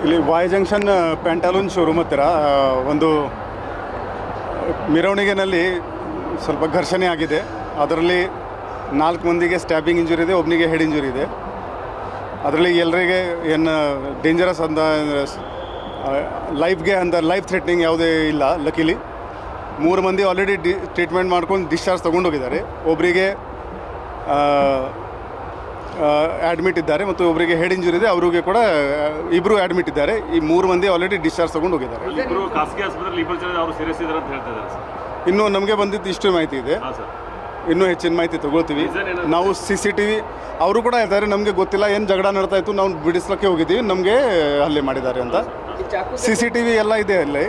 ಇಲ್ಲಿ Y junction ಪ್ಯಾಂಟಾಲೂನ್ showroom ಹತ್ತಿರ ಒಂದು ಮೆರವಣಿಗೆನಲ್ಲಿ ಸ್ವಲ್ಪ ಘರ್ಷಣೆ ಆಗಿದೆ. ಅದರಲ್ಲಿ 4 ಮಂದಿಗೆ ಸ್ಟ್ಯಾಬಿಂಗ್ ಇಂಜುರಿ ಇದೆ, ಒಬ್ಬನಿಗೆ ಹೆಡ್ ಇಂಜುರಿ ಇದೆ. ಅದರಲ್ಲಿ ಎಲ್ಲರಿಗೆ ಏನು ಡೇಂಜರಸ್ ಅಂತ ಲೈಫ್ಗೆ ಅಂತ ಲೈಫ್ ಥ್ರೆಟ್ನಿಂಗ್ ಯಾವುದೇ ಇಲ್ಲ. ಲಕಿಲಿ 3 ಮಂದಿ ಆಲ್ರೆಡಿ ಟ್ರೀಟ್ಮೆಂಟ್ ಮಾಡ್ಕೊಂಡು ಡಿಸ್ಚಾರ್ಜ್ ತೊಗೊಂಡೋಗಿದ್ದಾರೆ. ಒಬ್ಬರಿಗೆ ಅಡ್ಮಿಟ್ ಇದ್ದಾರೆ ಮತ್ತು ಒಬ್ಬರಿಗೆ ಹೆಡ್ ಇಂಜುರಿ ಇದೆ, ಅವರಿಗೆ ಕೂಡ ಇಬ್ಬರು ಅಡ್ಮಿಟ್ ಇದ್ದಾರೆ. ಈ 3 ಮಂದಿ ಆಲ್ರೆಡಿ ಡಿಸ್ಚಾರ್ಜ್ ತೊಗೊಂಡು ಹೋಗಿದ್ದಾರೆ. ಇನ್ನೂ ನಮಗೆ ಬಂದಿದ್ದು ಇಷ್ಟು ಮಾಹಿತಿ ಇದೆ, ಇನ್ನೂ ಹೆಚ್ಚಿನ ಮಾಹಿತಿ ತಗೊಳ್ತೀವಿ ನಾವು. CCTV ಅವರು ಕೂಡ ಹೇಳ್ತಾರೆ ನಮಗೆ ಗೊತ್ತಿಲ್ಲ, ಏನು ಜಗಳ ನಡ್ತಾ ಇತ್ತು, ನಾವು ಬಿಡಿಸ್ಲಿಕ್ಕೆ ಹೋಗಿದ್ದೀವಿ, ನಮಗೆ ಹಲ್ಲೆ ಮಾಡಿದ್ದಾರೆ ಅಂತ. CCTV ಎಲ್ಲ ಇದೆ ಅಲ್ಲಿ,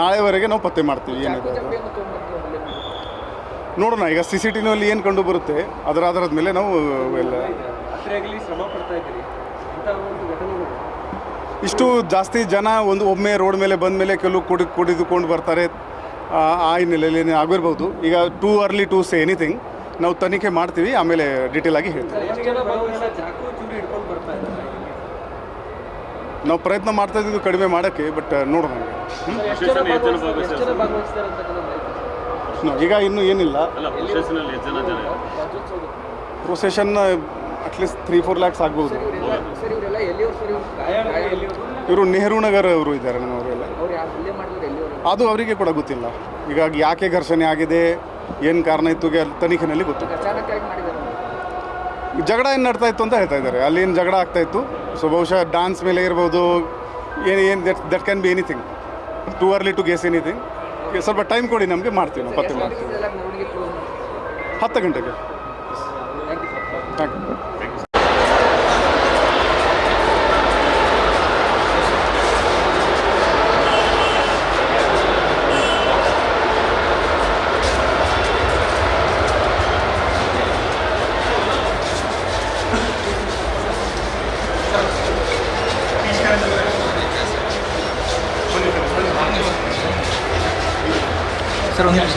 ನಾಳೆವರೆಗೆ ನಾವು ಪತ್ತೆ ಮಾಡ್ತೀವಿ ಏನಿದೆ ನೋಡೋಣ. ಈಗ CCTVನಲ್ಲಿ ಏನು ಕಂಡು ಬರುತ್ತೆ ಅದರ ಆಧಾರದ ಮೇಲೆ ನಾವು ಎಲ್ಲ ಇಷ್ಟು ಜಾಸ್ತಿ ಜನ ಒಮ್ಮೆ ರೋಡ್ ಮೇಲೆ ಬಂದ ಮೇಲೆ ಕೆಲವು ಕುಡಿದುಕೊಂಡು ಬರ್ತಾರೆ. ಆ ಹಿನ್ನೆಲೆಯಲ್ಲಿ ಆಗಿರ್ಬೋದು. ಈಗ too early to say anything. ನಾವು ತನಿಖೆ ಮಾಡ್ತೀವಿ, ಆಮೇಲೆ ಡೀಟೇಲ್ ಆಗಿ ಹೇಳ್ತೀವಿ. ನಾವು ಪ್ರಯತ್ನ ಮಾಡ್ತಾ ಇದ್ದಿದ್ದು ಕಡಿಮೆ ಮಾಡೋಕ್ಕೆ, ಬಟ್ ನೋಡೋಣ. ಈಗ ಇನ್ನೂ ಏನಿಲ್ಲ. ಪ್ರೊಸೆಷನ್ ಅಟ್ಲೀಸ್ಟ್ 3-4 ಲ್ಯಾಕ್ಸ್ ಆಗ್ಬೋದು. ಇವರು ನೆಹರು ನಗರ್ ಅವರು ಇದ್ದಾರೆ ನಮ್ಮವರೆಲ್ಲ. ಅದು ಅವರಿಗೆ ಕೂಡ ಗೊತ್ತಿಲ್ಲ. ಹೀಗಾಗಿ ಯಾಕೆ ಘರ್ಷಣೆ ಆಗಿದೆ, ಏನು ಕಾರಣ ಇತ್ತು ತನಿಖೆನಲ್ಲಿ ಗೊತ್ತಿಲ್ಲ. ಜಗಳ ಏನು ನಡ್ತಾ ಇತ್ತು ಅಂತ ಹೇಳ್ತಾ ಇದ್ದಾರೆ. ಅಲ್ಲಿ ಏನು ಜಗಳ ಆಗ್ತಾ ಇತ್ತು. ಸೊ ಬಹುಶಃ ಡ್ಯಾನ್ಸ್ ಮೇಲೆ ಇರ್ಬೋದು, ಏನು that can be anything. Too early to guess anything. ಸ್ವಲ್ಪ ಟೈಮ್ ಕೊಡಿ, ನಮಗೆ ಮಾಡ್ತೀವಿ, ನಾವು ಪತ್ತೆ ಮಾಡ್ತೀವಿ. 10 ಗಂಟೆಗೆ. Thank you. ಸರ್ ಒಂದು ನಿಮಿಷ.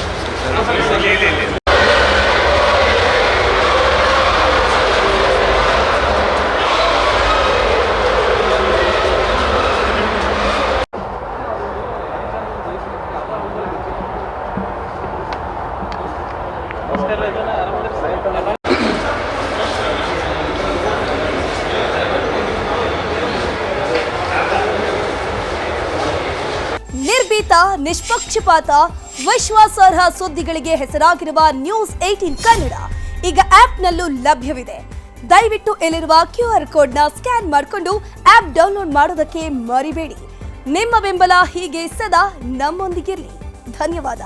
ನಿರ್ಭೀತ, ನಿಷ್ಪಕ್ಷಪಾತ, ವಿಶ್ವಾಸಾರ್ಹ ಸುದ್ದಿಗಳಿಗೆ ಹೆಸರಾಗಿರುವ ನ್ಯೂಸ್ 18 ಕನ್ನಡ ಈಗ ಆಪ್ನಲ್ಲೂ ಲಭ್ಯವಿದೆ. ದಯವಿಟ್ಟು ಇಲ್ಲಿರುವ QR ಕೋಡ್ನ ಸ್ಕ್ಯಾನ್ ಮಾಡಿಕೊಂಡು ಆಪ್ ಡೌನ್ಲೋಡ್ ಮಾಡೋದಕ್ಕೆ ಮರಿಬೇಡಿ. ನಿಮ್ಮ ಬೆಂಬಲ ಹೀಗೆ ಸದಾ ನಮ್ಮೊಂದಿಗಿರಲಿ. ಧನ್ಯವಾದ.